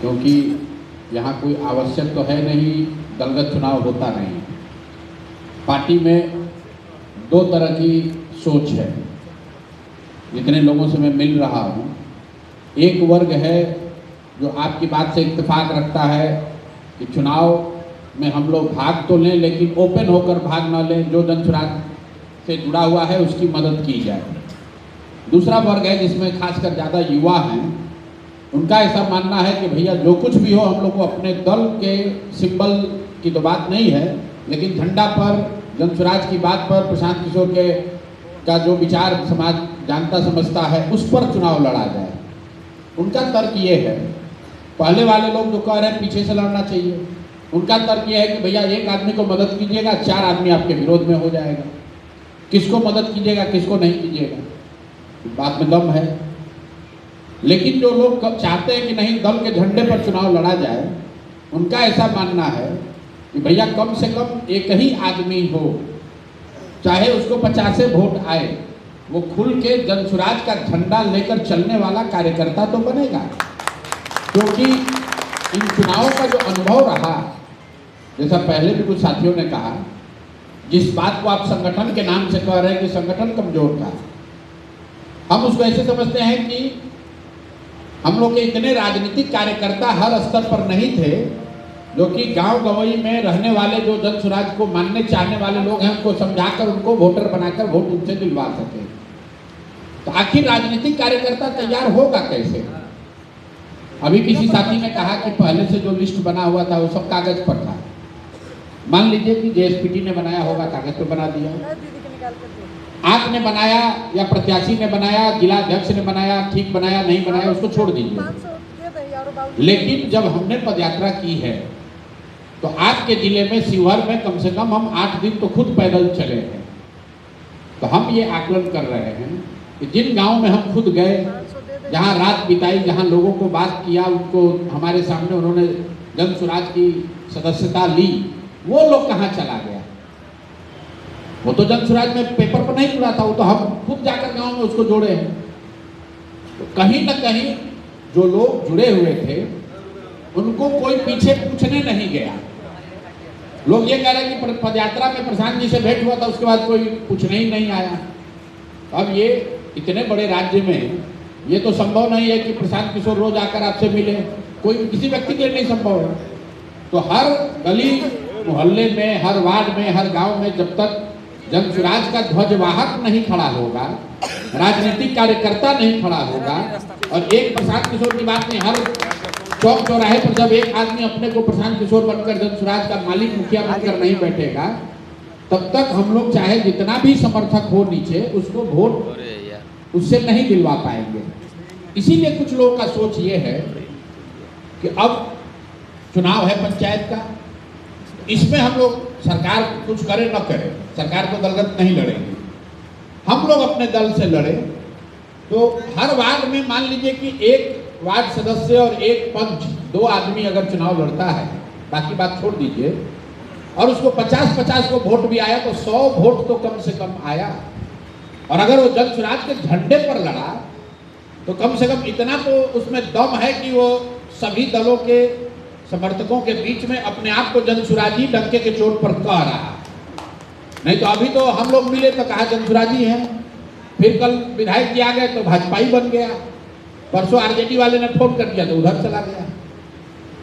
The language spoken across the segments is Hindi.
क्योंकि यहाँ कोई आवश्यक तो है नहीं, दलगत चुनाव होता नहीं। पार्टी में दो तरह की सोच है, जितने लोगों से मैं मिल रहा हूँ। एक वर्ग है जो आपकी बात से इत्तेफाक रखता है कि चुनाव में हम लोग भाग तो लें, लेकिन ओपन होकर भाग ना लें, जो जनसुराज से जुड़ा हुआ है उसकी मदद की जाए। दूसरा वर्ग है जिसमें खासकर ज़्यादा युवा हैं, उनका ऐसा मानना है कि भैया जो कुछ भी हो, हम लोग को अपने दल के सिंबल की तो बात नहीं है, लेकिन झंडा पर, जनसुराज की बात पर, प्रशांत किशोर के का जो विचार समाज जानता समझता है उस पर चुनाव लड़ा जाए। उनका तर्क ये है, पहले वाले लोग जो कह रहे हैं पीछे से लड़ना चाहिए, उनका तर्क ये है कि भैया एक आदमी को मदद कीजिएगा, 4 आदमी आपके विरोध में हो जाएगा। किसको मदद कीजिएगा, किसको नहीं कीजिएगा, बात में दम है। लेकिन जो लोग चाहते हैं कि नहीं दल के झंडे पर चुनाव लड़ा जाए, उनका ऐसा मानना है कि भैया कम से कम एक ही आदमी हो, चाहे उसको 50 वोट आए, वो खुल के जनसुराज का झंडा लेकर चलने वाला कार्यकर्ता तो बनेगा। क्योंकि इन चुनावों का जो अनुभव रहा, जैसा पहले भी कुछ साथियों ने कहा, जिस बात को आप संगठन के नाम से कह रहे हैं कि संगठन कमजोर था, हम उसको ऐसे समझते हैं कि हम लोग के इतने राजनीतिक कार्यकर्ता हर स्तर पर नहीं थे, जो कि गांव गवई में रहने वाले जो जनसुराज को मानने चाहने वाले लोग हैं, उनको समझाकर उनको वोटर बनाकर वोट उनसे दिलवा सके। तो आखिर राजनीतिक कार्यकर्ता तैयार होगा कैसे? अभी किसी साथी ने कहा कि पहले से जो लिस्ट बना हुआ था वो सब कागज पर था। मान लीजिए कि जेएसपीटी ने बनाया होगा, कागज पर बना दिया, आपने बनाया या प्रत्याशी ने बनाया, जिला अध्यक्ष ने बनाया, ठीक बनाया नहीं बनाया उसको छोड़ दीजिए। लेकिन जब हमने पदयात्रा की है तो आपके जिले में शिवहर में कम से कम हम 8 दिन तो खुद पैदल चले हैं। तो हम ये आकलन कर रहे हैं कि जिन गांव में हम खुद गए, जहां रात बिताई, जहां लोगों को बात किया, उनको हमारे सामने उन्होंने जनसुराज की सदस्यता ली, वो लोग कहाँ चला गया? वो तो जनसुराज में पेपर पर नहीं जुड़ा था, वो तो हम खुद जाकर गांव में उसको जोड़े हैं। तो कहीं ना कहीं जो लोग जुड़े हुए थे उनको कोई पीछे पूछने नहीं गया। लोग ये कह रहे हैं कि पदयात्रा में प्रशांत जी से भेंट हुआ था, उसके बाद कोई पूछने ही नहीं आया। अब ये इतने बड़े राज्य में ये तो संभव नहीं है कि प्रशांत किशोर रोज आकर आपसे मिले, कोई किसी व्यक्ति के लिए नहीं संभव है। तो हर गली मोहल्ले में, हर वार्ड में, हर गांव में जब तक जनसुराज का ध्वजवाहक नहीं खड़ा होगा, राजनीतिक कार्यकर्ता नहीं खड़ा होगा, और एक प्रशांत किशोर की बात नहीं, हर चौक चौराहे पर जब एक आदमी अपने को प्रशांत किशोर बनकर जनसुराज का मालिक मुखिया बनकर नहीं बैठेगा, तब तक हम लोग चाहे जितना भी समर्थक हो नीचे, उसको वोट उससे नहीं दिलवा पाएंगे। इसीलिए कुछ लोगों का सोच ये है कि अब चुनाव है पंचायत का, इसमें हम लोग सरकार कुछ करे न करे, सरकार तो दलगत नहीं लड़ेगी, हम लोग अपने दल से लड़े। तो हर वार्ड में मान लीजिए कि एक वार्ड सदस्य और एक पंच, 2 आदमी अगर चुनाव लड़ता है, बाकी बात छोड़ दीजिए, और उसको 50-50 को वोट भी आया तो 100 वोट तो कम से कम आया। और अगर वो जनसुराज के झंडे पर लड़ा तो कम से कम इतना तो उसमें दम है कि वो सभी दलों के समर्थकों के बीच में अपने आप को जनसुराजी डंके के चोट पर कह रहा। नहीं तो अभी तो हम लोग मिले तो कहा जनसुराजी हैं, फिर कल विधायक जी आ गए तो भाजपा ही बन गया, परसों आरजेडी वाले ने फोन कर दिया तो उधर चला गया।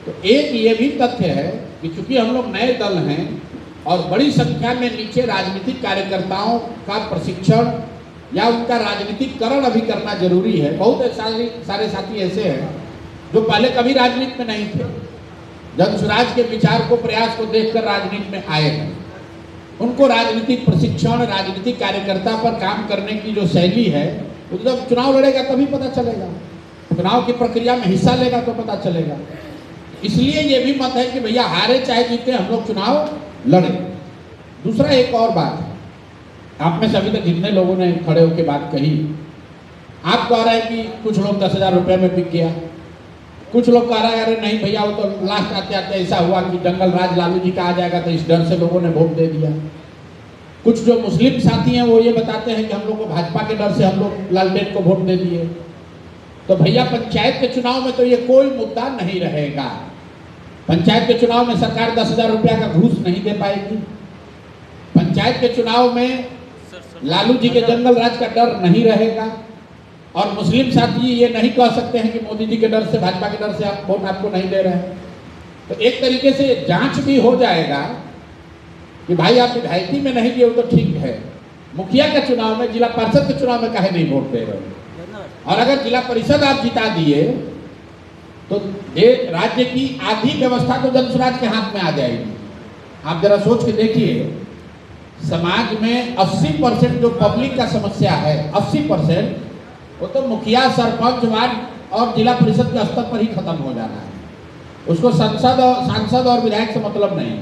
तो एक ये भी तथ्य है कि चूंकि हम लोग नए दल हैं और बड़ी संख्या में नीचे राजनीतिक कार्यकर्ताओं का प्रशिक्षण या उनका राजनीतिकरण अभी करना जरूरी है। बहुत सारे साथी ऐसे हैं जो पहले कभी राजनीति में नहीं थे, जनसुराज के विचार को, प्रयास को देखकर राजनीति में आए हैं। उनको राजनीतिक प्रशिक्षण, राजनीतिक कार्यकर्ता पर काम करने की जो शैली है, वो जब चुनाव लड़ेगा तभी पता चलेगा, चुनाव की प्रक्रिया में हिस्सा लेगा तो पता चलेगा। इसलिए ये भी मत है कि भैया हारे चाहे जीते हम लोग चुनाव लड़े। दूसरा एक और बात है, आप में से अभी तक जितने लोगों ने खड़े होकर बात कही, आप कह रहे हैं कि कुछ लोग 10,000 रुपये में बिक गया, कुछ लोग कह रहे हैं अरे नहीं भैया वो तो लास्ट आते आते ऐसा हुआ कि जंगल राज लालू जी का आ जाएगा तो इस डर से लोगों ने वोट दे दिया। कुछ जो मुस्लिम साथी हैं वो ये बताते हैं कि हम लोग को भाजपा के डर से हम लोग लालटेन को वोट दे दिए। तो भैया पंचायत के चुनाव में तो ये कोई मुद्दा नहीं रहेगा। पंचायत के चुनाव में सरकार 10,000 रुपया का घूस नहीं दे पाएगी। पंचायत के चुनाव में लालू जी के जंगल राज का डर नहीं रहेगा। और मुस्लिम साथी ये नहीं कह सकते हैं कि मोदी जी के डर से, भाजपा के डर से आप वोट आपको नहीं दे रहे हैं। तो एक तरीके से जांच भी हो जाएगा कि भाई आप विधायकी में नहीं दिए तो ठीक है, मुखिया के चुनाव में, जिला परिषद के चुनाव में काहे नहीं वोट दे रहे हो। और अगर जिला परिषद आप जिता दिए तो राज्य की आधी व्यवस्था तो जनसुराज के हाथ में आ जाएगी। आप जरा सोच के देखिए, समाज में 80% जो पब्लिक का समस्या है, 80% वो तो मुखिया, सरपंच, वार्ड और जिला परिषद के स्तर पर ही खत्म हो जाना है। उसको सांसद और विधायक से मतलब नहीं।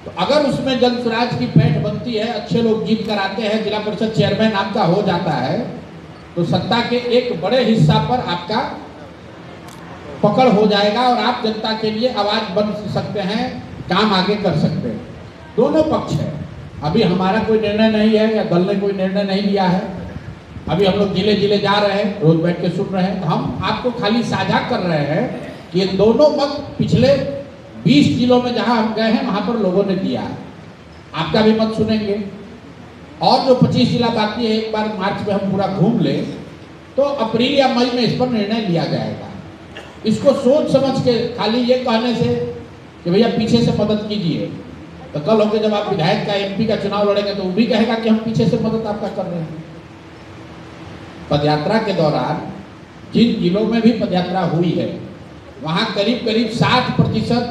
तो अगर उसमें जनसुराज की पैठ बनती है, अच्छे लोग जीत कर आते हैं, जिला परिषद चेयरमैन आपका हो जाता है, तो सत्ता के एक बड़े हिस्सा पर आपका पकड़ हो जाएगा और आप जनता के लिए आवाज बन सकते हैं, काम आगे कर सकते हैं। दोनों पक्ष है। अभी हमारा कोई निर्णय नहीं है या दल ने कोई निर्णय नहीं लिया है। अभी हम लोग जिले जिले जा रहे हैं, रोज बैठ के सुन रहे हैं। हम आपको खाली साझा कर रहे हैं कि ये दोनों मत पिछले 20 जिलों में जहां हम गए हैं वहां पर लोगों ने दिया है। आपका भी मत सुनेंगे। और जो 25 जिला बाकी है, एक बार मार्च में हम पूरा घूम ले तो अप्रैल या मई में इस पर निर्णय लिया जाएगा। इसको सोच समझ के खाली ये कहने से कि भैया पीछे से मदद कीजिए, तो कल होकर जब आप विधायक का, एमपी का चुनाव लड़ेंगे तो वो भी कहेगा कि हम पीछे से मदद आपका कर रहे हैं। पदयात्रा के दौरान जिन जिलों में भी पदयात्रा हुई है वहां करीब करीब 60%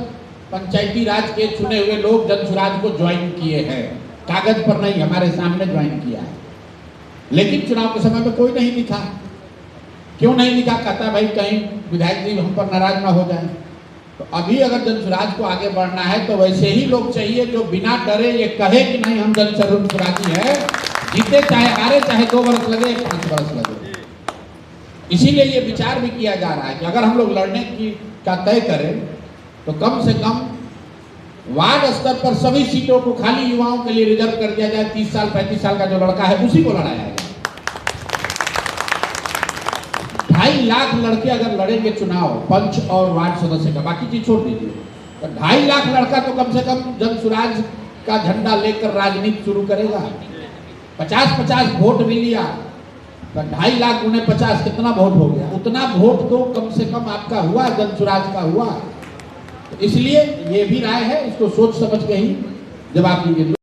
पंचायती राज के चुने हुए लोग जनसुराज को ज्वाइन किए हैं। कागज पर नहीं, हमारे सामने ज्वाइन किया है। लेकिन चुनाव के समय में कोई नहीं दिखा। क्यों नहीं दिखा? कहता भाई कहीं विधायक जी हम पर नाराज ना हो जाए। तो अभी अगर जनसुराज को आगे बढ़ना है तो वैसे ही लोग चाहिए जो बिना डरे ये कहे कि नहीं हम जनसुराजी है, जीते चाहे हारे, चाहे 2 वर्ष लगे, 5 वर्ष लगे। इसीलिए ये विचार भी किया जा रहा है कि अगर हम लोग लड़ने की का तय करें तो कम से कम वार्ड स्तर पर सभी सीटों को खाली युवाओं के लिए रिजर्व कर दिया जाए। 30 साल 35 साल का जो लड़का है उसी को लड़ाया जाए। 2.5 लाख लड़के अगर लड़ेंगे चुनाव पंच और वार्ड सदस्य का, बाकी चीज छोड़ दीजिए, तो 2.5 लाख लड़का तो कम से कम जनसुराज का झंडा लेकर राजनीति शुरू करेगा। 50-50 वोट भी लिया तो 2.5 लाख गुने 50 कितना वोट हो गया? उतना वोट तो कम से कम आपका हुआ, जनसुराज का हुआ। तो इसलिए ये भी राय है, इसको सोच समझ के ही जवाब दीजिए।